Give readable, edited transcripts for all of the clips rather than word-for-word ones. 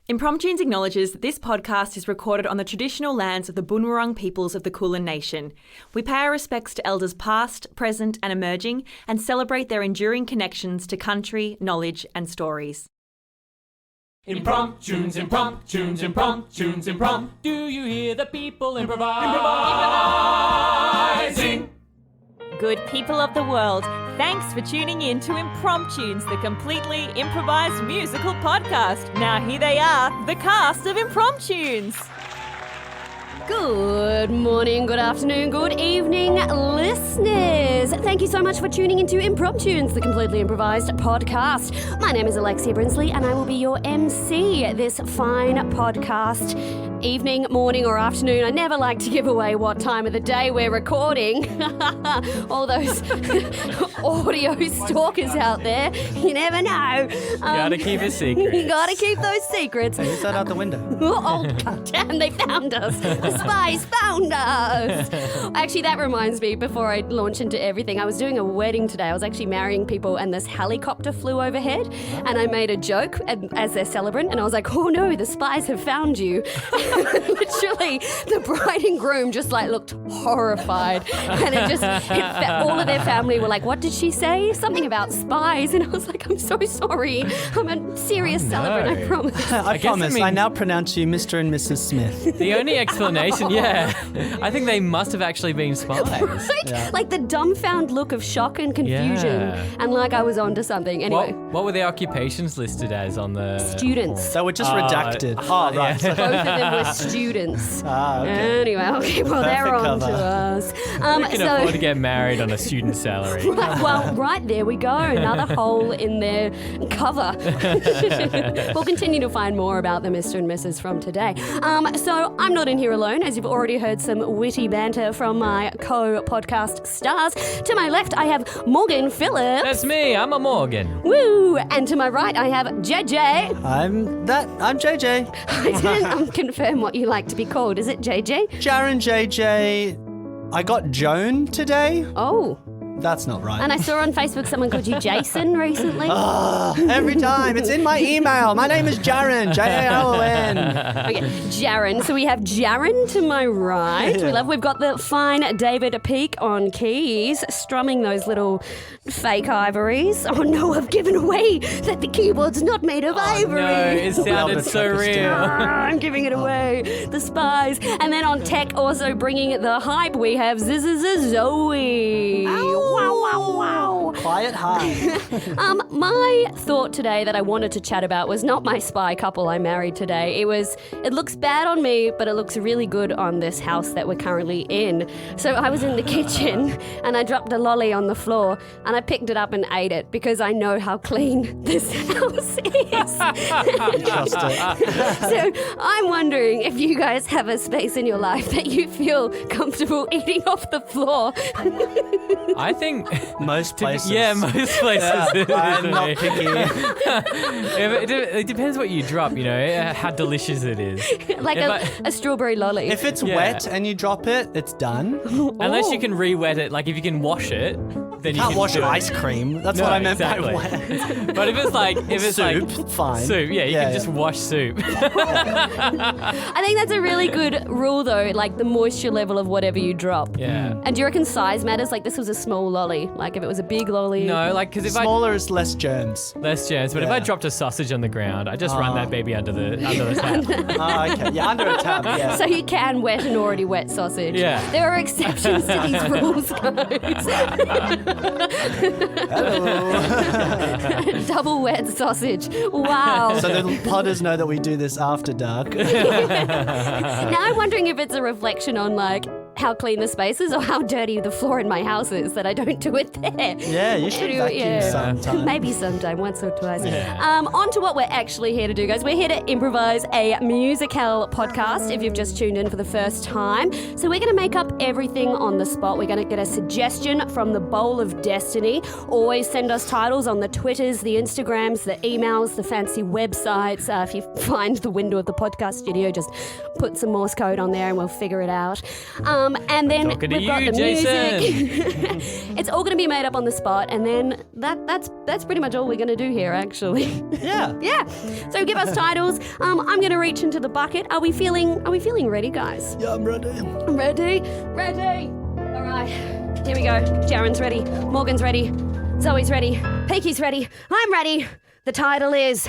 Impromptunes acknowledges that this podcast is recorded on the traditional lands of the Bunurong peoples of the Kulin Nation. We pay our respects to elders past, present and emerging and celebrate their enduring connections to country, knowledge and stories. Impromptunes, impromptunes, impromptunes, imprompt. Do you hear the people improvising? Good people of the world, thanks for tuning in to Impromptunes, the completely improvised musical podcast. Now here they are, the cast of Impromptunes. Good morning, good afternoon, good evening, listeners. Thank you so much for tuning into Impromptunes, the completely improvised podcast. My name is Alexia Brinsley and I will be your MC this fine podcast. Evening, morning or afternoon. I never like to give away what time of the day we're recording. All those audio stalkers out there, you never know. Gotta keep it secret. You gotta keep those secrets. Who's that out the window? Oh, goddamn, they found us. The spies found us. Actually, that reminds me, before I launch into everything, I was doing a wedding today. I was actually marrying people and this helicopter flew overhead and I made a joke as their celebrant and I was like, oh no, the spies have found you. Literally, the bride and groom just looked horrified and all of their family were like, what did she say? Something about spies. And I was like, I'm so sorry. I'm a serious celebrant, I promise. I promise. I now pronounce you Mr. and Mrs. Smith. The only explanation, yeah. I think they must have actually been spies. Right? Yeah. Like the dumbfound look of shock and confusion. Yeah. And like I was onto something. Anyway. What were the occupations listed as on the... Students. They were just redacted. Oh, right. Both of them were students. Okay. Anyway, okay, well, they're Perfect on to cover. us. Who can afford to get married on a student salary? Well, right there we go. Another hole in their cover. We'll continue to find more about the Mr. and Mrs. from today. So I'm not in here alone, as you've already heard some witty banter from my co-podcast stars. To my left, I have Morgan Phillips. That's me. I'm a Morgan. Woo! And to my right, I have JJ. I'm JJ. I didn't confirm what you like to be called. Is it JJ? Jaron JJ. I got Joan today. Oh. That's not right. And I saw on Facebook someone called you Jason recently. Every time. It's in my email. My name is Jaron. J-A-R-O-N. Okay, Jaron. So we have Jaron to my right. We've got the fine David Peak on keys, strumming those little fake ivories. Oh no, I've given away that the keyboard's not made of ivory. No, it sounded so real. I'm giving it away. The spies. And then on tech, also bringing the hype, we have Zoe. Wow. Quiet high. My thought today that I wanted to chat about was not my spy couple I married today. It looks bad on me, but it looks really good on this house that we're currently in. So I was in the kitchen and I dropped a lolly on the floor and I picked it up and ate it because I know how clean this house is. Trust it. So I'm wondering if you guys have a space in your life that you feel comfortable eating off the floor. I think... Most places. Yeah, most places. I'm not picky. It depends what you drop, how delicious it is. Like a strawberry lolly. If it's wet and you drop it, it's done. Unless you can re-wet it, like if you can wash it, then you Can't can wash do it. ice cream. That's No, what I meant exactly. by wet. But if it's Soup, like fine. soup, you can just wash soup. I think that's a really good rule though, like the moisture level of whatever you drop. Yeah. And do you reckon size matters? Like this was a small lolly. Like if it was a big lolly. No, like because if Smaller is less germs. less germs, but if I dropped a sausage on the ground, I just run that baby under the tap. Okay. Yeah, under a tab. Yeah. So you can wet an already wet sausage. Yeah. There are exceptions to these rules, guys. Hello. Double wet sausage. Wow. So the podders know that we do this after dark. Now I'm wondering if it's a reflection on like how clean the space is or how dirty the floor in my house is that I don't do it there. Yeah, you should vacuum sometime. Maybe sometime, once or twice. On to what we're actually here to do, guys. We're here to improvise a musical podcast if you've just tuned in for the first time. So we're going to make up everything on the spot. We're going to get a suggestion from the Bowl of Destiny. Always send us titles on the Twitters, the Instagrams, the emails, the fancy websites. If you find the window of the podcast studio, just put some Morse code on there and we'll figure it out. And then Talking to we've got you, the Jason. music. It's all going to be made up on the spot, and then that's pretty much all we're going to do here, actually. Yeah. Yeah. So give us titles. I'm going to reach into the bucket. Are we feeling ready, guys? Yeah, I'm ready. Ready? Ready. All right. Here we go. Jaron's ready. Morgan's ready. Zoe's ready. Peaky's ready. I'm ready. The title is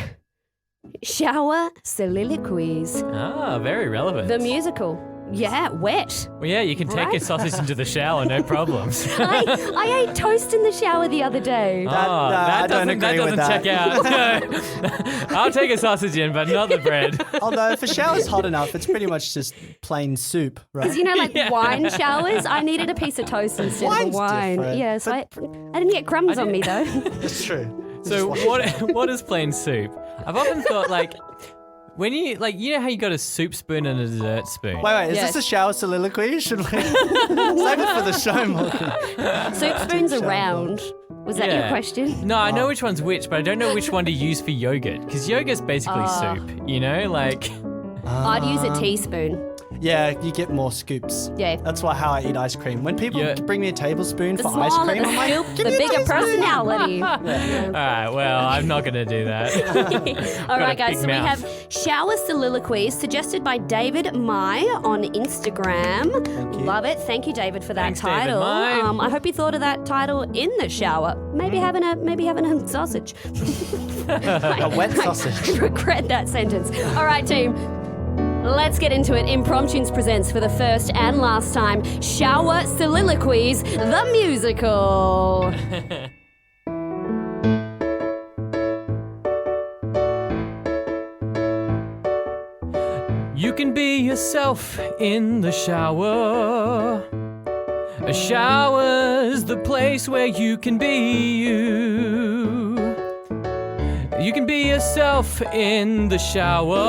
Shower Soliloquies. Ah, very relevant. The musical. Yeah, wet. Well, yeah, you can take your sausage into the shower, no problems. I ate toast in the shower the other day. I don't agree with that. check out. No. I'll take a sausage in, but not the bread. Although if a shower's hot enough, it's pretty much just plain soup, right? Because, you know, like wine showers, I needed a piece of toast instead of Wine's a wine. different, Yeah, so I didn't get crumbs on me, though. It's true. So what is plain soup? I've often thought, like, when you know how you got a soup spoon and a dessert spoon? Wait, is Yes. this a shower soliloquy? Should we save it for the show, Morgan? Soup spoons are round. Was that your Yeah. question? No, I know which one's which, but I don't know which one to use for yogurt. Because yogurt's basically soup, you know? Like, I'd use a teaspoon. Yeah, you get more scoops. Yeah. That's how I eat ice cream. When people Yeah. bring me a tablespoon The for ice smaller cream, the I'm like, scoop, give the me a bigger tablespoon. personality. all right, well, I'm not going to do that. All right, a guys, big so we mouth. have Shower Soliloquies suggested by David Mai on Instagram. you. Love it. Thank you, David, for that Thanks, David title. Mai. I hope you thought of that title in the shower. Maybe having a sausage. A wet sausage. I regret that sentence. All right, team. Let's get into it. Impromptunes presents for the first and last time Shower Soliloquies, the musical. You can be yourself in the shower. A shower's the place where you can be you. You can be yourself in the shower.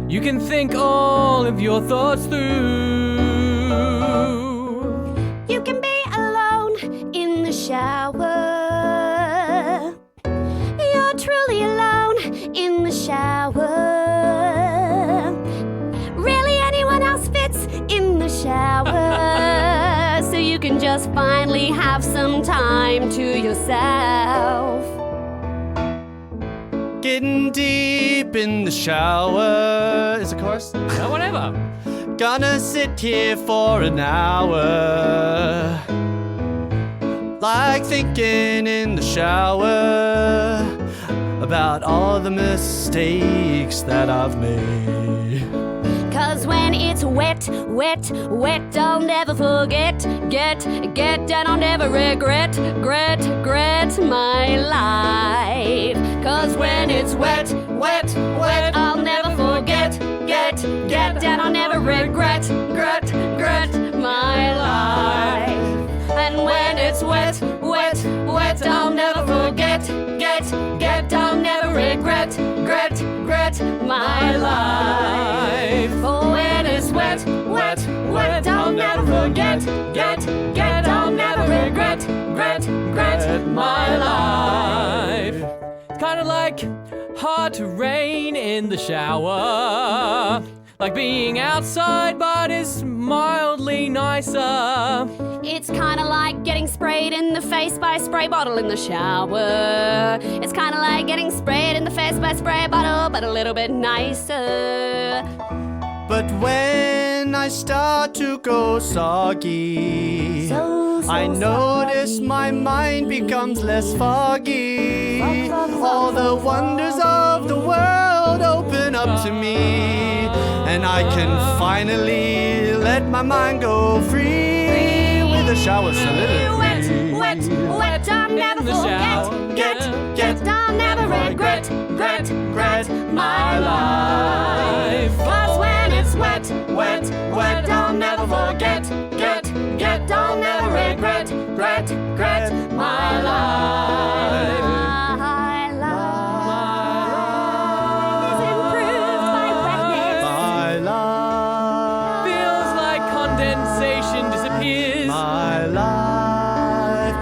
You can think all of your thoughts through. You can be alone in the shower. You're truly alone in the shower. Really, anyone else fits in the shower. So you can just finally have some time to yourself. Getting deep in the shower. Is it chorus? Oh, whatever. Gonna sit here for an hour. Like thinking in the shower about all the mistakes that I've made. Cause when it's wet, wet, wet, I'll never forget. Get, and I'll never regret my life. Cause when it's wet, wet, wet, I'll never forget. Get, and I'll never regret my life. And when it's wet, wet, wet, I'll never forget. Get, I'll never regret my life. Oh, when it's wet, wet, wet, I'll never forget. Get, I'll never regret my life. It's kind of like hot rain in the shower. Like being outside, but it's mildly nicer. It's kind of like getting sprayed in the face by a spray bottle in the shower. It's kind of like getting sprayed in the face by a spray bottle, but a little bit nicer. But when I start to go soggy, I notice my mind becomes less foggy. All the wonders of the world open up to me, and I can finally let my mind go free with a shower soliloquy. Wet, wet, I'll never forget. Get, I'll never regret my life. Cause when it's wet, wet, wet, I'll never forget. Get, I'll never regret my life. My life is improved by wetness. My life, Feels like condensation disappears. my life,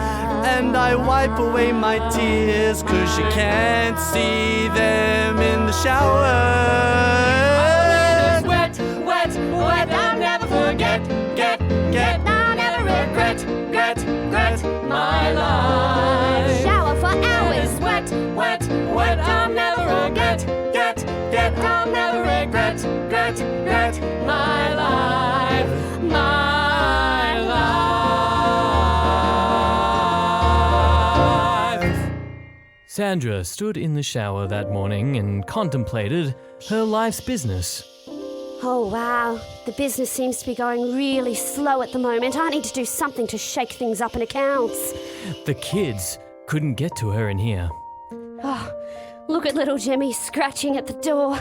and I wipe away my tears, 'cause you can't see them in the shower. Wet, wet, wet, I'll never I'll never regret my life, my life. Sandra stood in the shower that morning and contemplated her life's business. Oh, wow. The business seems to be going really slow at the moment. I need to do something to shake things up in accounts. The kids couldn't get to her in here. Oh, look at little Jimmy scratching at the door.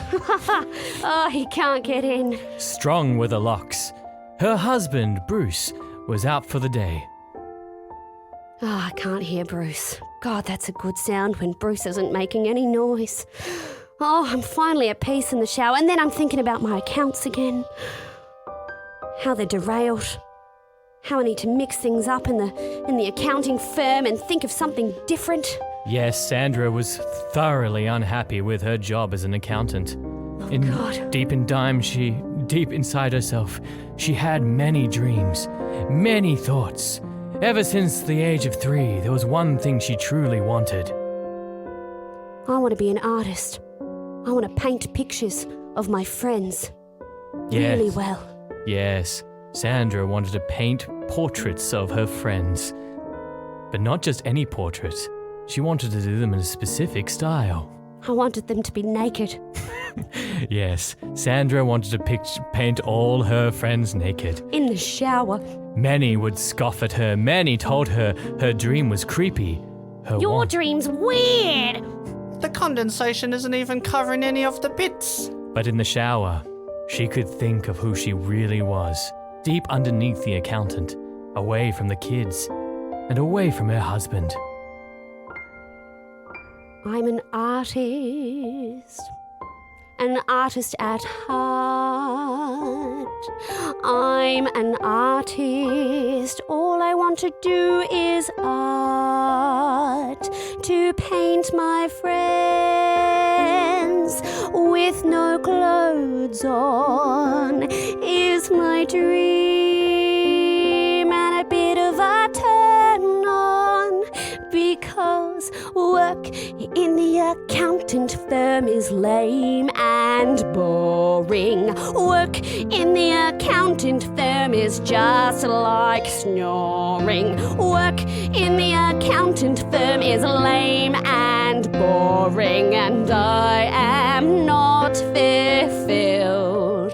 Oh, he can't get in. Strong were the locks. Her husband, Bruce, was out for the day. Oh, I can't hear Bruce. God, that's a good sound when Bruce isn't making any noise. Oh, I'm finally at peace in the shower, and then I'm thinking about my accounts again. How they're derailed. How I need to mix things up in the accounting firm and think of something different. Yes, Sandra was thoroughly unhappy with her job as an accountant. God. Deep inside herself, she had many dreams, many thoughts. Ever since the age of 3, there was one thing she truly wanted. I want to be an artist. I want to paint pictures of my friends. Yes. Really well. Yes, Sandra wanted to paint portraits of her friends. But not just any portrait. She wanted to do them in a specific style. I wanted them to be naked. Yes, Sandra wanted to paint all her friends naked. In the shower. Many would scoff at her. Many told her her dream was creepy. Your dream's weird. The condensation isn't even covering any of the bits. But in the shower, she could think of who she really was, deep underneath the accountant, away from the kids, and away from her husband. I'm an artist at heart. I'm an artist. All I want to do is art, to paint my friends with no clothes on is my dream, and a bit of a turn on, because work in the accountant firm is lame and boring. Work in the accountant firm is just like snoring. Work in the accountant firm is lame and boring, and I am not fulfilled.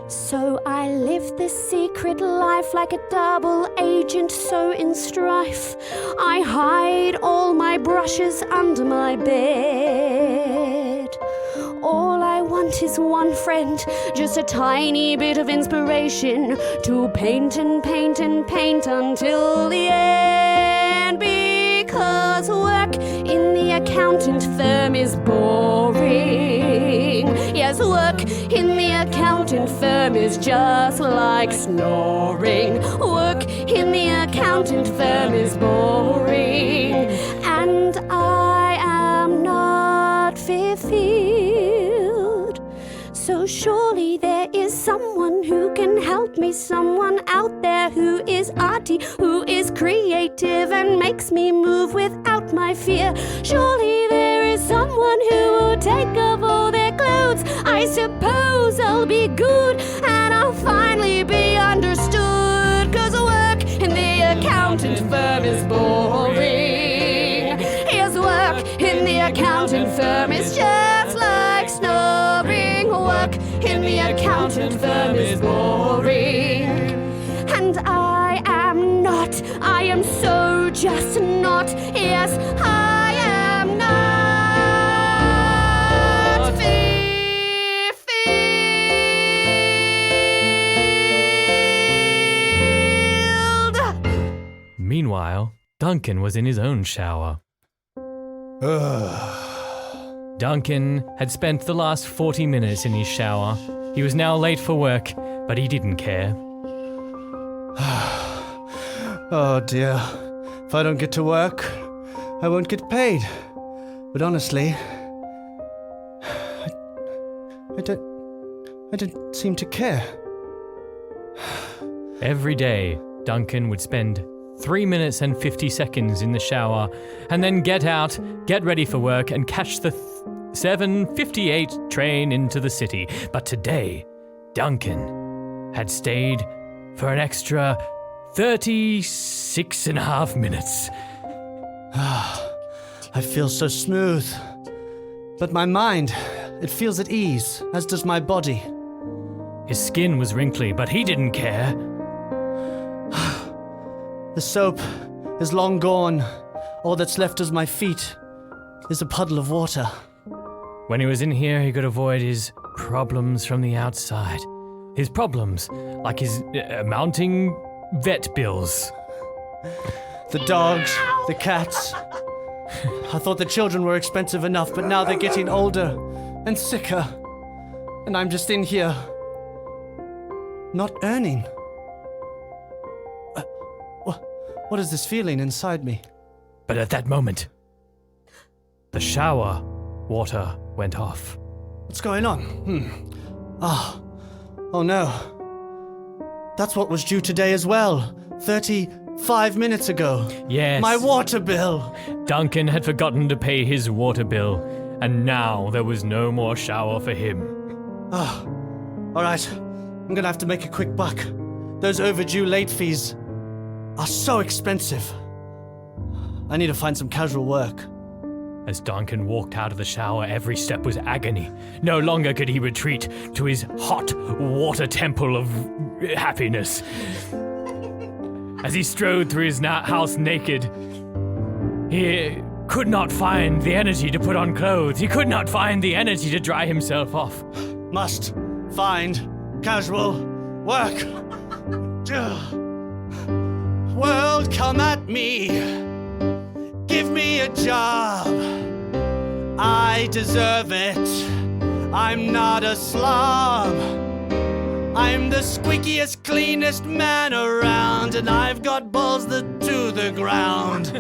So I live this secret life like a double agent, so in strife. I hide all my brushes under my bed. All I want is one friend, just a tiny bit of inspiration to paint and paint and paint until the end. Because work in the accountant firm is boring. Yes, work in the accountant firm is just like snoring. Work in the accountant firm is boring, and I am not fulfilled. So surely there is someone who can help me, someone out there who is arty, who is creative and makes me move without my fear. Surely there is someone who will take off all their clothes. I suppose I'll be good and I'll finally be understood. 'Cause work in the accountant firm is boring. Yes, work in the accountant firm is just like snoring. Work in the accountant firm is boring. And I am so just not, yes, I am not fulfilled. Meanwhile, Duncan was in his own shower. Duncan had spent the last 40 minutes in his shower. He was now late for work, but he didn't care. Oh dear. If I don't get to work, I won't get paid. But honestly, I don't seem to care. Every day, Duncan would spend 3 minutes and 50 seconds in the shower, and then get out, get ready for work, and catch the 7:58 train into the city. But today, Duncan had stayed for an extra 36.5 minutes. I feel so smooth. But my mind, it feels at ease, as does my body. His skin was wrinkly, but he didn't care. The soap is long gone. All that's left is my feet is a puddle of water. When he was in here, he could avoid his problems from the outside. His problems, like his mounting vet bills. The dogs, the cats. I thought the children were expensive enough, but now they're getting older and sicker. And I'm just in here, not earning. What is this feeling inside me? But at that moment, the shower water went off. What's going on? Oh no. That's what was due today as well. 35 minutes ago. Yes. My water bill. Duncan had forgotten to pay his water bill, and now there was no more shower for him. All right. I'm gonna have to make a quick buck. Those overdue late fees are so expensive. I need to find some casual work. As Duncan walked out of the shower, every step was agony. No longer could he retreat to his hot water temple of happiness. As he strode through his house naked, he could not find the energy to put on clothes. He could not find the energy to dry himself off. Must find casual work. World, come at me. Give me a job. I deserve it. I'm not a slob. I'm the squeakiest, cleanest man around, and I've got balls that to the ground.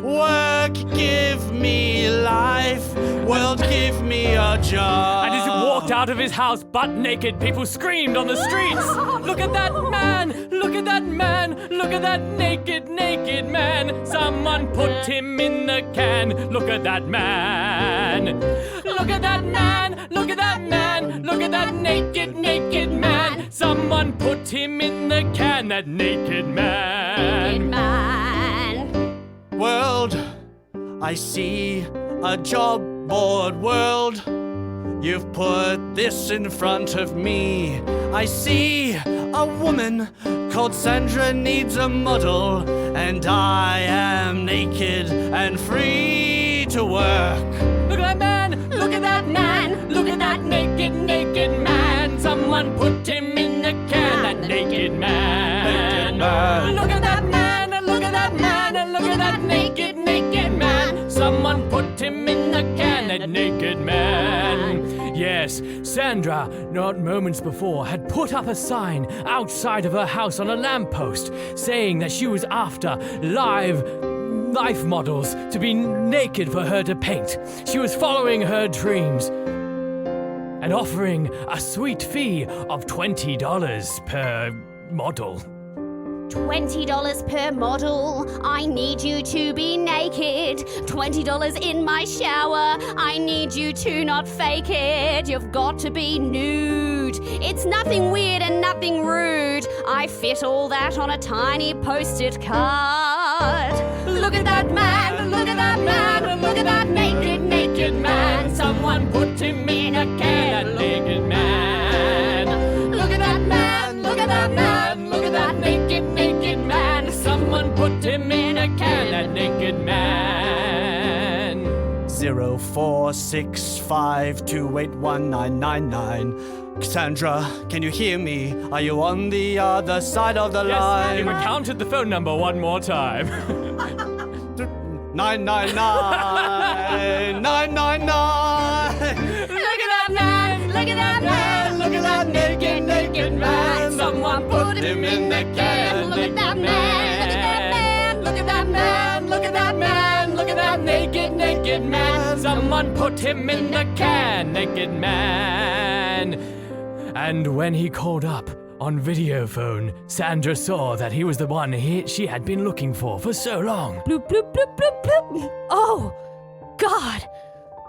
Work, give me life. World, give me a job. And as he walked out of his house butt naked, people screamed on the streets. Look at that man! Look at that man! Look at that naked, naked man! Someone put him in the can. Look at that man! Look at that man! Look at that man! Look at that naked, naked man! Someone put him in the can, that naked man! Naked man. World, I see a job board. World, you've put this in front of me. I see a woman called Sandra needs a model, and I am naked and free to work. Look at that man! Look at that man! Look at that naked, naked man! Someone put him in the can, that naked man! Look at that man! Look at that man! Look at that naked, naked man! Someone put him in the can, that naked man! Yes, Sandra, not moments before, had put up a sign outside of her house on a lamppost saying that she was after life models to be naked for her to paint. She was following her dreams and offering a sweet fee of $20 per model. $20 per model. I need you to be naked. $20 in my shower. I need you to not fake it. You've got to be nude. It's nothing weird and nothing rude. I fit all that on a tiny post-it card. Look at that man. Look at that man. Look at that naked, naked man. Someone put him in a can. That naked man. Look at that man. Look at that man. Look at that naked, naked man. Someone put him in a can. That naked man. 0465281999. Sandra, can you hear me? Are you on the other side of the line? Yes, you recounted the phone number one more time. 999 999. Look at that man. Look at that man. Look at that naked, naked man. Someone put him in the can. Look at that man. Look at that man. Look at that man. Look at that naked, naked man. Someone put him in the can, naked man. And when he called up on video phone, Sandra saw that he was the one she had been looking for so long. Bloop, bloop, bloop, bloop, bloop. Oh, God.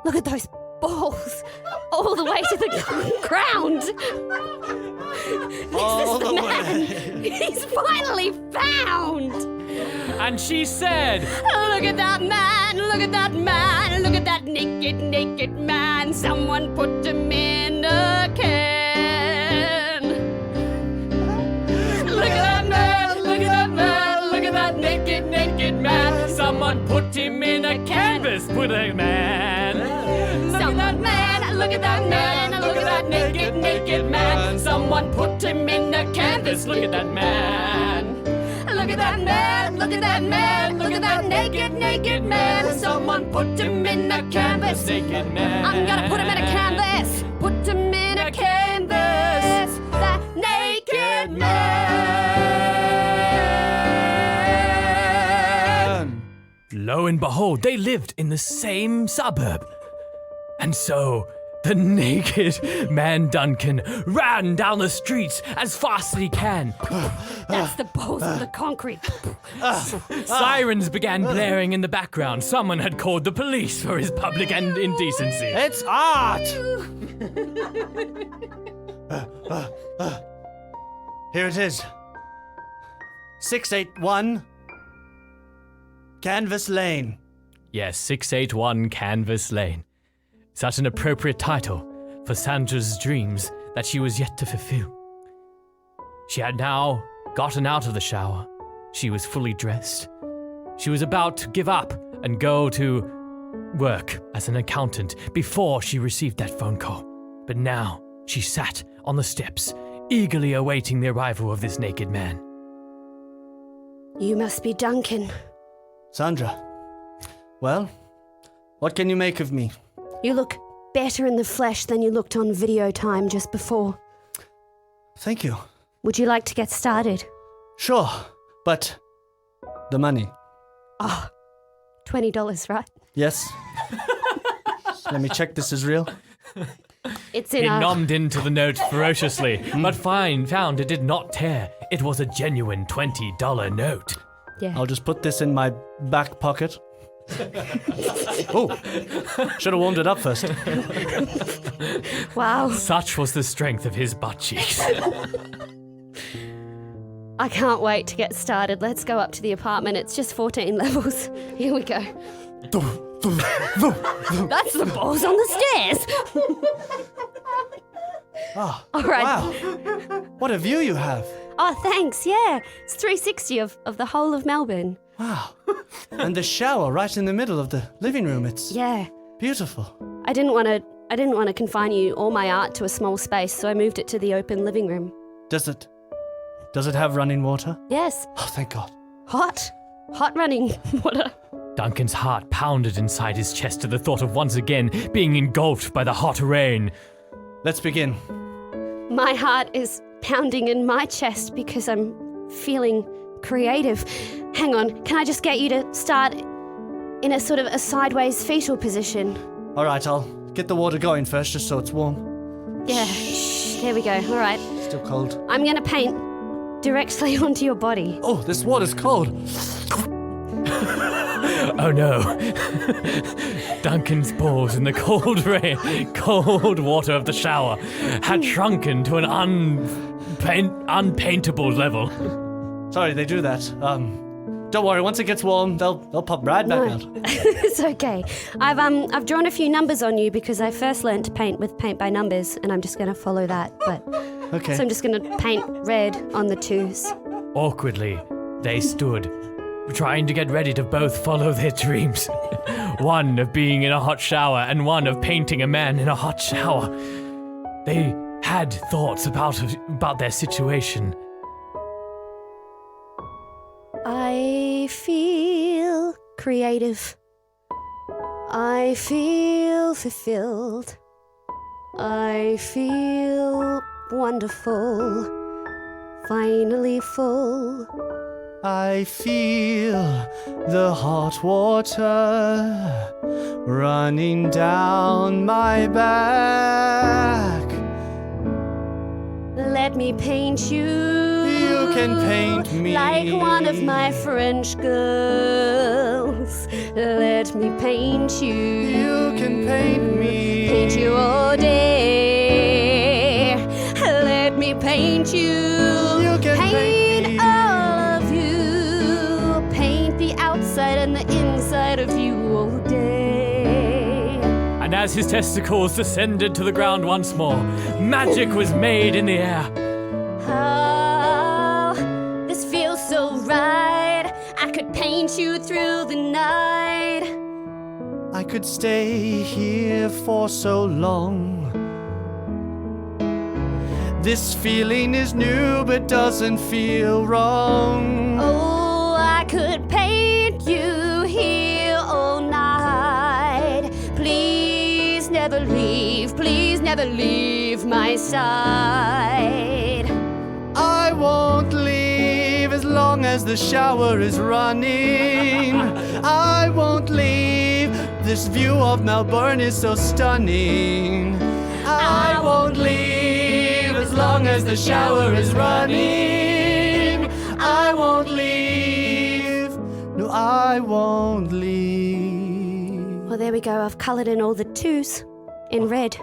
Look at those balls all the way to the ground. All This is the man. He's finally found. And she said, Look at that man, look at that man, look at that naked, naked man. Someone put him in a can. Look at that man, look at that man, look at that naked, naked man. someone put him in a canvas, put a man. Look at that man, look at that man, look at that naked, naked man. Someone put him in a canvas, look at that man. Look at that man, look at that man, look at that naked, naked man. Someone put him in a canvas. Naked man. I'm gonna put him in a canvas. Put him in a canvas. That naked man. Lo and behold, they lived in the same suburb. And so, the naked man Duncan ran down the streets as fast as he can. That's the balls of the concrete. Sirens began blaring in the background. Someone had called the police for his public and indecency. It's art! Here it is. 681 Canvas Lane. Yes, 681 Canvas Lane. Such an appropriate title for Sandra's dreams that she was yet to fulfill. She had now gotten out of the shower. She was fully dressed. She was about to give up and go to work as an accountant before she received that phone call. But now she sat on the steps, eagerly awaiting the arrival of this naked man. You must be Duncan. Sandra. Well, what can you make of me? You look better in the flesh than you looked on video time just before. Thank you. Would you like to get started? Sure, but the money. Oh, $20, right? Yes. Let me check this is real. It's He in a... nommed into the note ferociously, but found it did not tear. It was a genuine $20 note. Yeah. I'll just put this in my back pocket. Oh, should have warmed it up first. Wow. Such was the strength of his butt cheeks. I can't wait to get started. Let's go up to the apartment. It's just 14 levels. Here we go. That's the balls on the stairs. Ah, All right. wow. What a view you have. Oh, thanks. Yeah. It's 360 of the whole of Melbourne. Wow. And the shower right in the middle of the living room. It's Yeah. beautiful. I didn't want to confine all my art to a small space, so I moved it to the open living room. Does it have running water? Yes. Oh, thank God. Hot running water. Duncan's heart pounded inside his chest at the thought of once again being engulfed by the hot rain. Let's begin. My heart is pounding in my chest because I'm feeling creative. Hang on, can I just get you to start in a sort of a sideways fetal position? All right, I'll get the water going first just so it's warm. Yeah, there we go. All right. Still cold. I'm going to paint directly onto your body. Oh, this water's cold. Oh no. Duncan's balls in the cold rain, cold water of the shower had shrunken to an unpaintable level. Sorry, they do that. Don't worry, once it gets warm, they'll pop right back out. It's okay. I've drawn a few numbers on you because I first learned to paint with paint by numbers, and I'm just going to follow that. Okay. So I'm just going to paint red on the 2s. Awkwardly, they stood, trying to get ready to both follow their dreams. One of being in a hot shower and one of painting a man in a hot shower. They had thoughts about their situation. I feel creative. I feel fulfilled. I feel wonderful. Finally full. I feel the hot water running down my back. Let me paint you. You can paint me like one of my French girls. Let me paint you. You can paint me. Paint you all day. Let me paint you. You can paint me. All of you. Paint the outside and the inside of you all day. And as his testicles descended to the ground once more, magic was made in the air. Oh, this feels so right. I could paint you through the night. I could stay here for so long. This feeling is new but doesn't feel wrong. Oh, I could paint you here all night. Please never leave my side. I won't leave as long as the shower is running. I won't leave. This view of Melbourne is so stunning. I won't leave as long as the shower is running. I won't leave. No, I won't leave. Well, there we go. I've coloured in all the twos in red.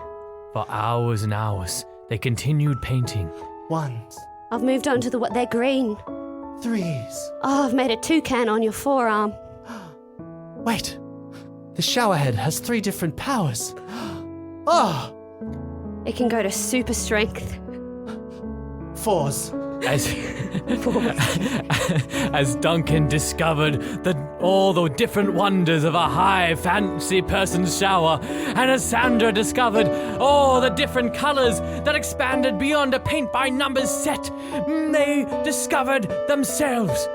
For hours and hours, they continued painting. Ones, I've moved on to they're green. threes. Oh, I've made a toucan on your forearm. Wait, the showerhead has 3 different powers. Oh, It can go to super strength. 4s. As Duncan discovered all the different wonders of a high fancy person's shower, and as Sandra discovered all the different colors that expanded beyond a paint by numbers set, they discovered themselves.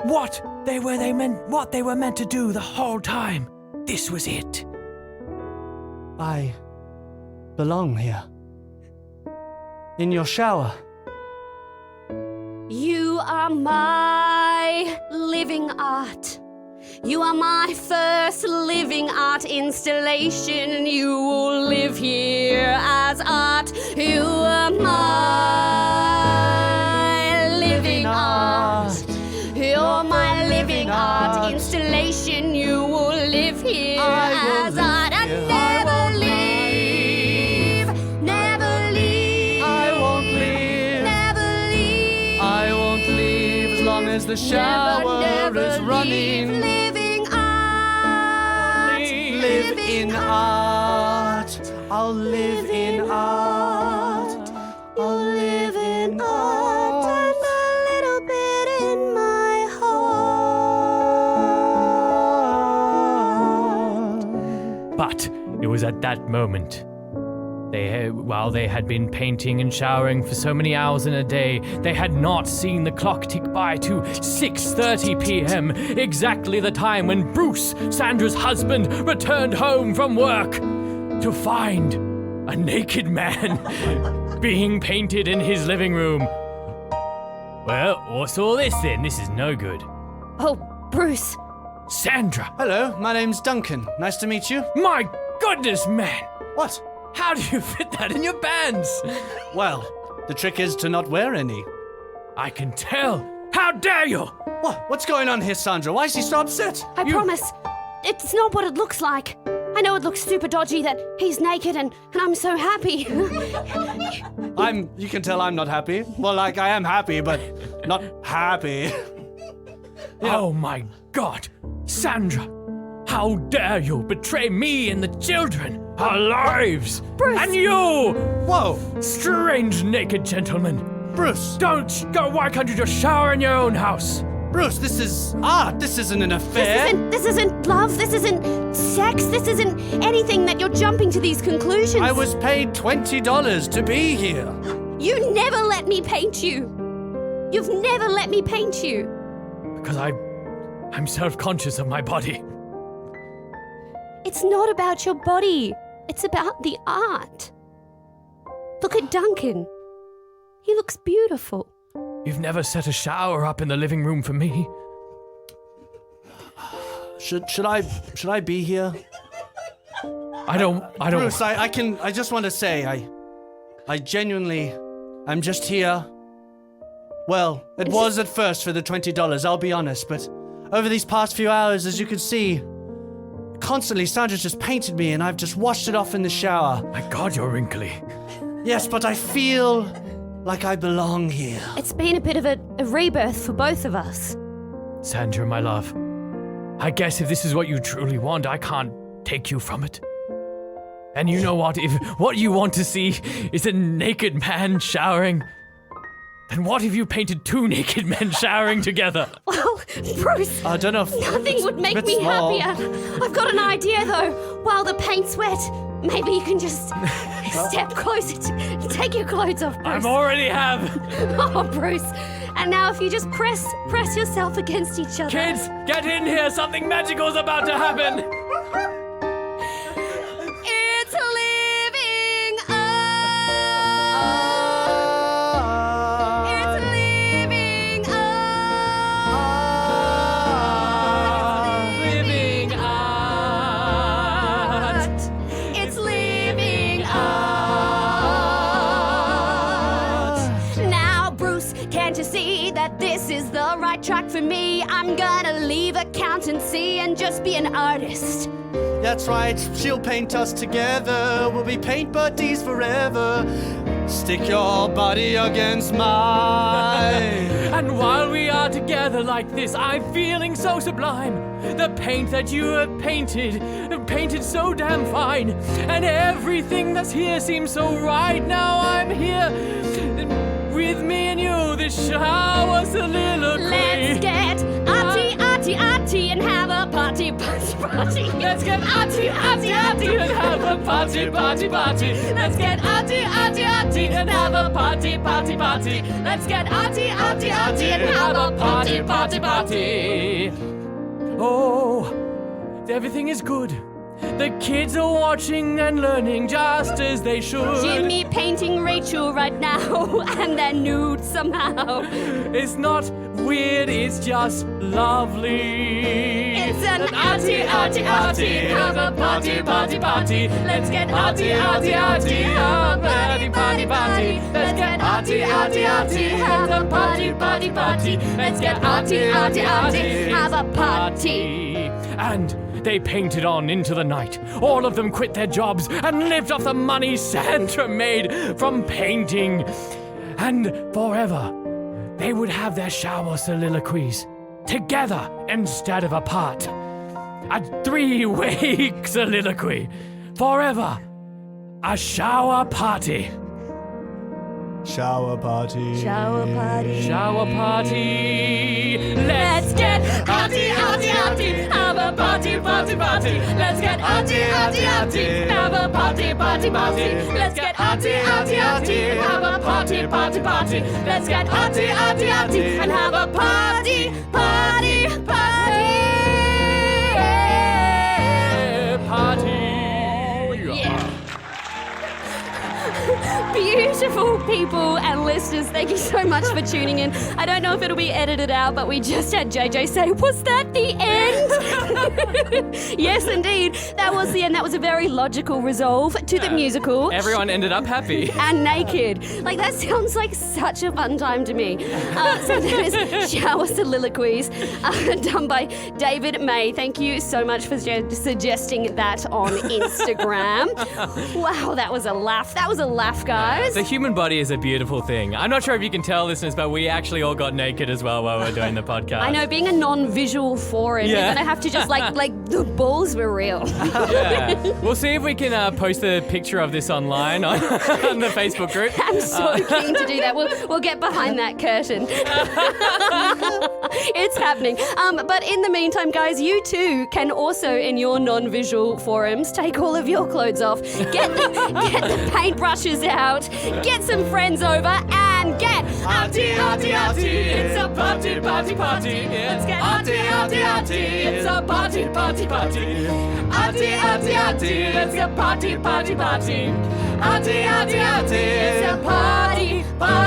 What they were meant to do the whole time. This was it. I belong here. In your shower. You are my living art. You are my first living art installation. You will live here as art. You are my living art. You're my living art installation. You will live here as art. And never leave. Never leave. I won't leave. Never leave. I won't leave as long as the shower is running. Living art. Live in art. I'll live in art. I'll live in art. And a little bit in my heart. But it was at that moment. While they had been painting and showering for so many hours in a day, they had not seen the clock tick by to 6:30 p.m., exactly the time when Bruce, Sandra's husband, returned home from work to find a naked man being painted in his living room. Well, what's all this then? This is no good. Oh, Bruce. Sandra! Hello, my name's Duncan. Nice to meet you. My goodness, man! What? How do you fit that in your pants? Well, the trick is to not wear any. I can tell. How dare you? What? What's going on here, Sandra? Why is he so upset? I promise, it's not what it looks like. I know it looks super dodgy that he's naked and I'm so happy. You can tell I'm not happy. Well, like, I am happy, but not happy. Oh my God! Sandra! How dare you betray me and the children, our lives! Bruce! And you! Whoa! Strange naked gentleman! Bruce! Don't go! Why can't you just shower in your own house? Bruce, this is art. This isn't an affair. This isn't love. This isn't sex. This isn't anything that you're jumping to these conclusions. I was paid $20 to be here. You never let me paint you. You've never let me paint you. Because I'm self-conscious of my body. It's not about your body. It's about the art. Look at Duncan. He looks beautiful. You've never set a shower up in the living room for me. Should I be here? I don't. Bruce, I just want to say, I genuinely, I'm just here. Well, it was at first for the $20, I'll be honest, but over these past few hours, as you can see, constantly Sandra just painted me and I've just washed it off in the shower. My God, you're wrinkly. Yes, but I feel like I belong here. It's been a bit of a rebirth for both of us. Sandra, my love, I guess if this is what you truly want, I can't take you from it. And you know what? If what you want to see is a naked man showering, then what if you painted 2 naked men showering together? Well, Bruce, I don't know if nothing would make bit me small. happier. I've got an idea, though. While the paint's wet, maybe you can just step closer to take your clothes off, Bruce. I already have. Oh, Bruce. And now if you just press yourself against each other. Kids, get in here. Something magical's about to happen. It's living up. It's living up. Living art. It's living art. Now, Bruce, can't you see that this is the right track for me? I'm gonna leave accountancy and just be an artist. That's right, she'll paint us together. We'll be paint buddies forever. Stick your body against mine. And while we are together like this, I'm feeling so sublime. The paint that you have painted so damn fine. And everything that's here seems so right. Now I'm here with me and you, this shower soliloquy. Let's get arty, arty, arty and have a party, party, party. Let's get arty, arty, arty and have a party, party, party. Let's get arty, arty, arty and have a party, party, party. Let's get arty, arty, arty and have a party, party, party. Oh, everything is good. The kids are watching and learning just as they should. Jimmy painting Rachel right now and they're nude somehow. It's not weird, it's just lovely. It's an arty, arty, arty. Have a party, party, party. Let's get arty, arty, arty. Have a party, party, party. Let's get arty, arty, arty. Have a party, party, party. Let's get arty, arty, arty. Have a party. And they painted on into the night. All of them quit their jobs and lived off the money Sandra made from painting. And forever, they would have their shower soliloquies together instead of apart. A 3-way soliloquy. Forever, a shower party. Shower party. Shower party. Shower party. Let's get arty, arty, arty. Have a party, party, party. Let's get arty, arty, arty. Have a party, party, party. Let's get arty, arty, arty. Have a party, party, party. Let's get arty, arty, arty. And have a party, party, party. Party. Yeah. Beautiful people and listeners, thank you so much for tuning in. I don't know if it'll be edited out, but we just had JJ say, was that the end? Yes, indeed. That was the end. That was a very logical resolve to the musical. Everyone ended up happy. And naked. Like, that sounds like such a fun time to me. So that is Shower Soliloquies, done by David Mai. Thank you so much for suggesting that on Instagram. Wow, that was a laugh. That was a laugh, guys. The human body is a beautiful thing. I'm not sure if you can tell, listeners, but we actually all got naked as well while we were doing the podcast. I know, being a non-visual forum, Yeah. we're going to have to just, like the balls were real. Yeah. We'll see if we can post a picture of this online on the Facebook group. I'm so keen to do that. We'll get behind that curtain. It's happening. But in the meantime, guys, you too can also, in your non-visual forums, take all of your clothes off, get the paintbrushes out, get some friends over, and get Arty, arty, arty, it's a party, party, party. Let's get arty, arty, arty, it's a party, party, party. Arty, arty, arty, let's get party, party, party. Arty, arty, arty, it's a party, party.